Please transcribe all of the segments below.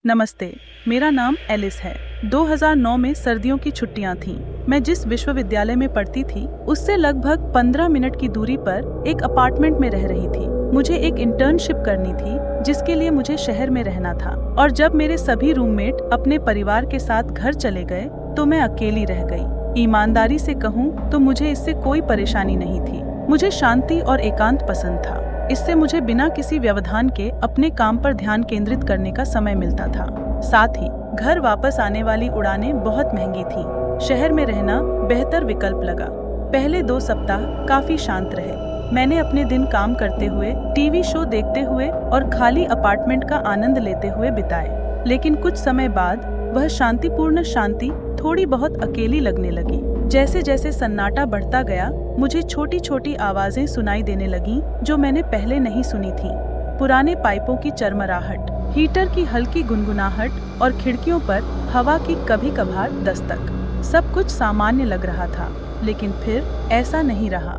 नमस्ते, मेरा नाम एलिस है। 2009 में सर्दियों की छुट्टियां थीं। मैं जिस विश्वविद्यालय में पढ़ती थी उससे लगभग 15 मिनट की दूरी पर एक अपार्टमेंट में रह रही थी। मुझे एक इंटर्नशिप करनी थी जिसके लिए मुझे शहर में रहना था, और जब मेरे सभी रूममेट अपने परिवार के साथ घर चले गए तो मैं अकेली रह गई। ईमानदारी से कहूँ तो मुझे इससे कोई परेशानी नहीं थी। मुझे शांति और एकांत पसंद था। इससे मुझे बिना किसी व्यवधान के अपने काम पर ध्यान केंद्रित करने का समय मिलता था। साथ ही घर वापस आने वाली उड़ानें बहुत महंगी थीं। शहर में रहना बेहतर विकल्प लगा। पहले 2 सप्ताह काफी शांत रहे। मैंने अपने दिन काम करते हुए, टीवी शो देखते हुए और खाली अपार्टमेंट का आनंद लेते हुए बिताए। लेकिन कुछ समय बाद वह शांतिपूर्ण शांति थोड़ी बहुत अकेली लगने लगी। जैसे जैसे सन्नाटा बढ़ता गया, मुझे छोटी छोटी आवाजें सुनाई देने लगीं जो मैंने पहले नहीं सुनी थीं। पुराने पाइपों की चरमराहट, हीटर की हल्की गुनगुनाहट और खिड़कियों पर हवा की कभी कभार दस्तक। सब कुछ सामान्य लग रहा था, लेकिन फिर ऐसा नहीं रहा।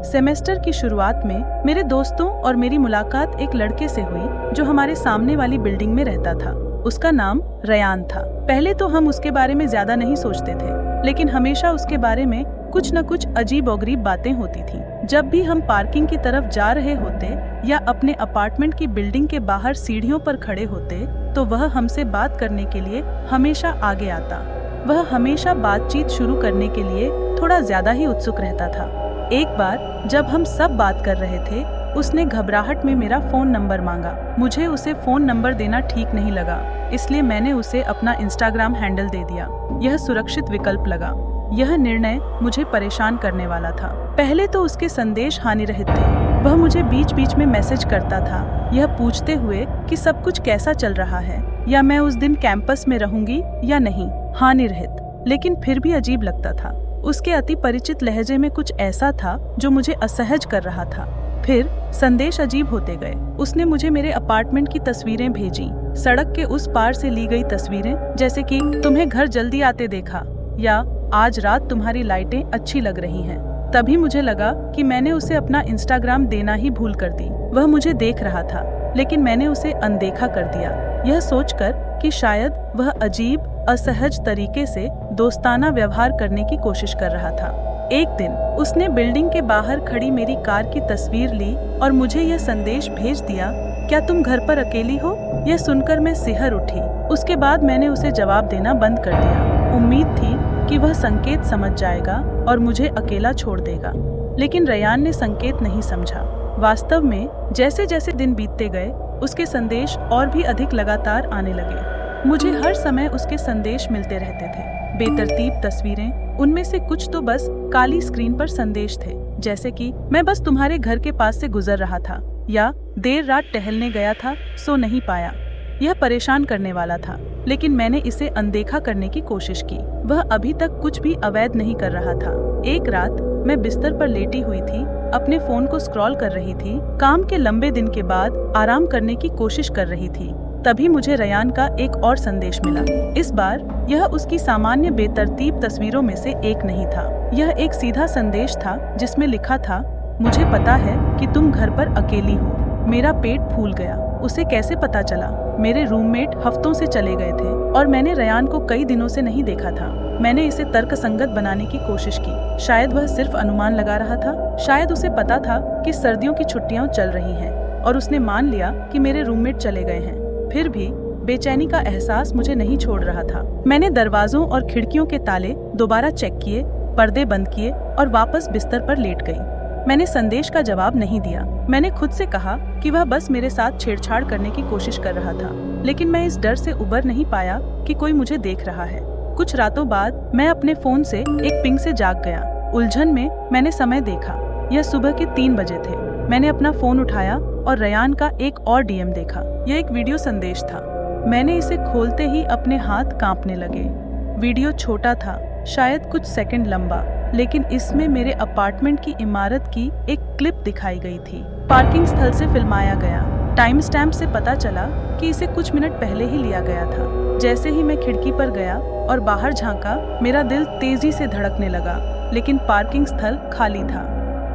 सेमेस्टर की शुरुआत में मेरे दोस्तों और मेरी मुलाकात एक लड़के से हुई जो हमारे सामने वाली बिल्डिंग में रहता था। उसका नाम रयान था। पहले तो हम उसके बारे में ज्यादा नहीं सोचते थे, लेकिन हमेशा उसके बारे में कुछ न कुछ अजीब-ओ-गरीब बातें होती थी। जब भी हम पार्किंग की तरफ जा रहे होते या अपने अपार्टमेंट की बिल्डिंग के बाहर सीढ़ियों पर खड़े होते, तो वह हमसे बात करने के लिए हमेशा आगे आता। वह हमेशा बातचीत शुरू करने के लिए थोड़ा ज्यादा ही उत्सुक रहता था। एक बार जब हम सब बात कर रहे थे, उसने घबराहट में मेरा फोन नंबर मांगा। मुझे उसे फोन नंबर देना ठीक नहीं लगा, इसलिए मैंने उसे अपना इंस्टाग्राम हैंडल दे दिया। यह सुरक्षित विकल्प लगा। यह निर्णय मुझे परेशान करने वाला था। पहले तो उसके संदेश हानिरहित थे। वह मुझे बीच बीच में मैसेज करता था, यह पूछते हुए कि सब कुछ कैसा चल रहा है या मैं उस दिन कैंपस में रहूंगी या नहीं। हानिरहित, लेकिन फिर भी अजीब लगता था। उसके अति परिचित लहजे में कुछ ऐसा था जो मुझे असहज कर रहा था। फिर संदेश अजीब होते गए। उसने मुझे मेरे अपार्टमेंट की तस्वीरें भेजी, सड़क के उस पार से ली गई तस्वीरें, जैसे कि तुम्हें घर जल्दी आते देखा या आज रात तुम्हारी लाइटें अच्छी लग रही हैं। तभी मुझे लगा कि मैंने उसे अपना इंस्टाग्राम देना ही भूल कर दी। वह मुझे देख रहा था, लेकिन मैंने उसे अनदेखा कर दिया, यह सोचकर कि शायद वह अजीब असहज तरीके से दोस्ताना व्यवहार करने की कोशिश कर रहा था। एक दिन उसने बिल्डिंग के बाहर खड़ी मेरी कार की तस्वीर ली और मुझे यह संदेश भेज दिया, क्या तुम घर पर अकेली हो? यह सुनकर मैं सिहर उठी। उसके बाद मैंने उसे जवाब देना बंद कर दिया। उम्मीद थी कि वह संकेत समझ जाएगा और मुझे अकेला छोड़ देगा, लेकिन रयान ने संकेत नहीं समझा। वास्तव में जैसे जैसे दिन बीतते गए, उसके संदेश और भी अधिक लगातार आने लगे। मुझे हर समय उसके संदेश मिलते रहते थे। बेतरतीब तस्वीरें, उनमें से कुछ तो बस काली स्क्रीन पर संदेश थे, जैसे कि मैं बस तुम्हारे घर के पास से गुजर रहा था या देर रात टहलने गया था सो नहीं पाया। यह परेशान करने वाला था, लेकिन मैंने इसे अनदेखा करने की कोशिश की। वह अभी तक कुछ भी अवैध नहीं कर रहा था। एक रात मैं बिस्तर पर लेटी हुई थी, अपने फोन को स्क्रॉल कर रही थी, काम के लंबे दिन के बाद आराम करने की कोशिश कर रही थी। तभी मुझे रयान का एक और संदेश मिला। इस बार यह उसकी सामान्य बेतरतीब तस्वीरों में से एक नहीं था। यह एक सीधा संदेश था जिसमें लिखा था, मुझे पता है कि तुम घर पर अकेली हो। मेरा पेट फूल गया। उसे कैसे पता चला? मेरे रूममेट हफ्तों से चले गए थे और मैंने रयान को कई दिनों से नहीं देखा था। मैंने इसे तर्कसंगत बनाने की कोशिश की। शायद वह सिर्फ अनुमान लगा रहा था। शायद उसे पता था कि सर्दियों की छुट्टियां चल रही हैं और उसने मान लिया कि मेरे रूममेट चले गए हैं। फिर भी बेचैनी का एहसास मुझे नहीं छोड़ रहा था। मैंने दरवाजों और खिड़कियों के ताले दोबारा चेक किए, पर्दे बंद किए और वापस बिस्तर पर लेट गई। मैंने संदेश का जवाब नहीं दिया। मैंने खुद से कहा कि वह बस मेरे साथ छेड़छाड़ करने की कोशिश कर रहा था, लेकिन मैं इस डर से उबर नहीं पाया कि कोई मुझे देख रहा है। कुछ रातों बाद मैं अपने फोन से एक पिंग से जाग गया। उलझन में मैंने समय देखा, यह सुबह के 3 बजे थे। मैंने अपना फोन उठाया और रयान का एक और डीएम देखा। यह एक वीडियो संदेश था। मैंने इसे खोलते ही अपने हाथ कांपने लगे। वीडियो छोटा था, शायद कुछ सेकंड लंबा, लेकिन इसमें मेरे अपार्टमेंट की इमारत की एक क्लिप दिखाई गई थी। पार्किंग स्थल से फिल्माया गया। टाइम स्टैम्प से पता चला कि इसे कुछ मिनट पहले ही लिया गया था। जैसे ही मैं खिड़की पर गया और बाहर झांका, मेरा दिल तेजी से धड़कने लगा, लेकिन पार्किंग स्थल खाली था।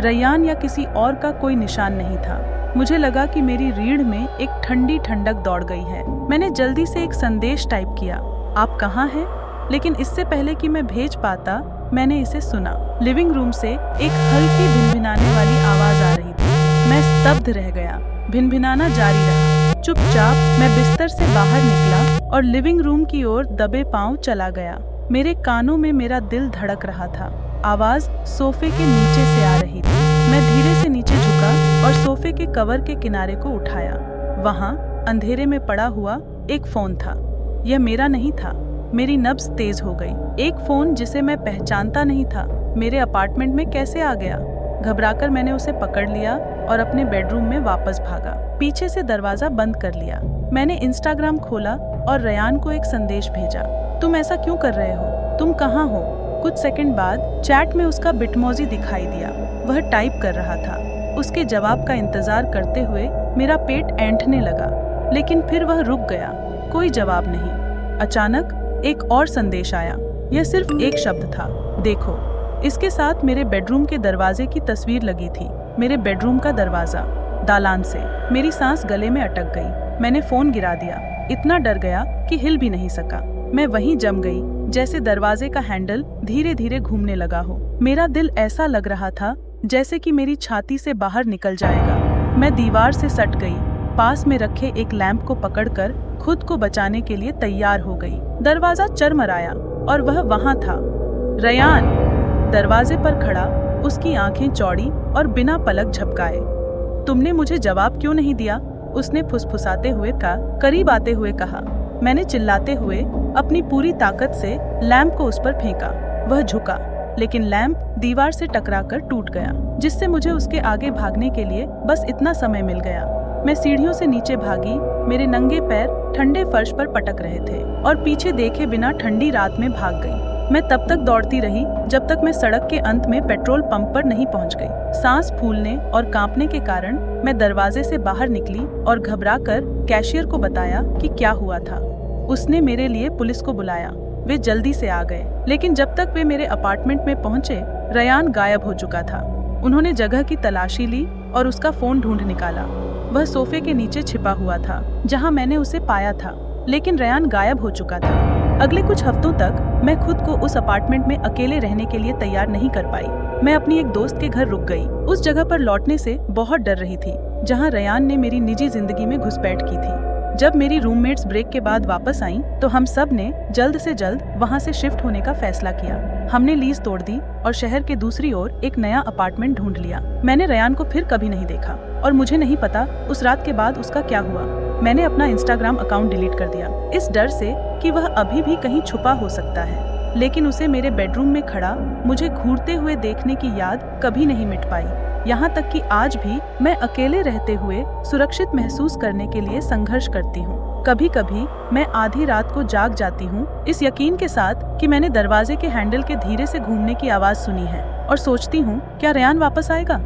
रयान या किसी और का कोई निशान नहीं था। मुझे लगा कि मेरी रीढ़ में एक ठंडी ठंडक दौड़ गई है। मैंने जल्दी से एक संदेश टाइप किया, आप कहाँ हैं? लेकिन इससे पहले कि मैं भेज पाता, मैंने इसे सुना। लिविंग रूम से एक हल्की भिनभिनाने वाली आवाज आ रही थी। मैं स्तब्ध रह गया। भिनभिनाना जारी रहा। चुपचाप मैं बिस्तर से बाहर निकला और लिविंग रूम की ओर दबे पांव चला गया। मेरे कानों में मेरा दिल धड़क रहा था। आवाज सोफे के नीचे से आ रही थी। मैं धीरे से नीचे झुका और सोफे के कवर के किनारे को उठाया। वहां अंधेरे में पड़ा हुआ एक फोन था। यह मेरा नहीं था। मेरी नब्ज तेज हो गई। एक फोन जिसे मैं पहचानता नहीं था मेरे अपार्टमेंट में कैसे आ गया? घबराकर मैंने उसे पकड़ लिया और अपने बेडरूम में वापस भागा। पीछे से दरवाजा बंद कर लिया। मैंने इंस्टाग्राम खोला और रयान को एक संदेश भेजा, तुम ऐसा क्यों कर रहे हो? तुम कहाँ हो? कुछ सेकंड बाद चैट में उसका बिटमोजी दिखाई दिया। वह टाइप कर रहा था। उसके जवाब का इंतजार करते हुए मेरा पेट ऐंठने लगा, लेकिन फिर वह रुक गया। कोई जवाब नहीं। अचानक एक और संदेश आया। यह सिर्फ एक शब्द था, देखो। इसके साथ मेरे बेडरूम के दरवाजे की तस्वीर लगी थी। मेरे बेडरूम का दरवाजा, दालान से। मेरी सांस गले में अटक गई। मैंने फोन गिरा दिया। इतना डर गया कि हिल भी नहीं सका। मैं वहीं जम गई जैसे दरवाजे का हैंडल धीरे धीरे घूमने लगा हो। मेरा दिल ऐसा लग रहा था जैसे कि मेरी छाती से बाहर निकल जाएगा। मैं दीवार से सट गई। पास में रखे एक लैंप को पकड़कर खुद को बचाने के लिए तैयार हो गई। दरवाजा चरमराया और वह वहां था। रयान दरवाजे पर खड़ा, उसकी आंखें चौड़ी और बिना पलक झपकाए। तुमने मुझे जवाब क्यों नहीं दिया? उसने फुसफुसाते हुए करीब आते हुए कहा। मैंने चिल्लाते हुए अपनी पूरी ताकत से लैंप को उस पर फेंका। वह झुका, लेकिन लैंप दीवार से टकराकर टूट गया, जिससे मुझे उसके आगे भागने के लिए बस इतना समय मिल गया। मैं सीढ़ियों से नीचे भागी। मेरे नंगे पैर ठंडे फर्श पर पटक रहे थे और पीछे देखे बिना ठंडी रात में भाग गई। मैं तब तक दौड़ती रही जब तक मैं सड़क के अंत में पेट्रोल पंप पर नहीं पहुंच गई। सांस फूलने और कांपने के कारण मैं दरवाजे से बाहर निकली और घबराकर कैशियर को बताया कि क्या हुआ था। उसने मेरे लिए पुलिस को बुलाया। वे जल्दी से आ गए, लेकिन जब तक वे मेरे अपार्टमेंट में पहुंचे, रयान गायब हो चुका था। उन्होंने जगह की तलाशी ली और उसका फोन ढूंढ निकाला। वह सोफे के नीचे छिपा हुआ था, जहां मैंने उसे पाया था, लेकिन रयान गायब हो चुका था। अगले कुछ हफ्तों तक मैं खुद को उस अपार्टमेंट में अकेले रहने के लिए तैयार नहीं कर पाई। मैं अपनी एक दोस्त के घर रुक गई। उस जगह पर लौटने से बहुत डर रही थी, जहां रयान ने मेरी निजी जिंदगी में घुसपैठ की थी। जब मेरी रूममेट्स ब्रेक के बाद वापस आईं, तो हम सब ने जल्द से जल्द वहां से शिफ्ट होने का फैसला किया। हमने लीज तोड़ दी और शहर के दूसरी ओर एक नया अपार्टमेंट ढूंढ लिया। मैंने रयान को फिर कभी नहीं देखा और मुझे नहीं पता उस रात के बाद उसका क्या हुआ। मैंने अपना इंस्टाग्राम अकाउंट डिलीट कर दिया, इस डर से कि वह अभी भी कहीं छुपा हो सकता है। लेकिन उसे मेरे बेडरूम में खड़ा मुझे घूरते हुए देखने की याद कभी नहीं मिट पाई। यहाँ तक कि आज भी मैं अकेले रहते हुए सुरक्षित महसूस करने के लिए संघर्ष करती हूँ। कभी कभी मैं आधी रात को जाग जाती हूँ, इस यकीन के साथ कि मैंने दरवाजे के हैंडल के धीरे से घूमने की आवाज सुनी है, और सोचती हूँ क्या रयान वापस आएगा।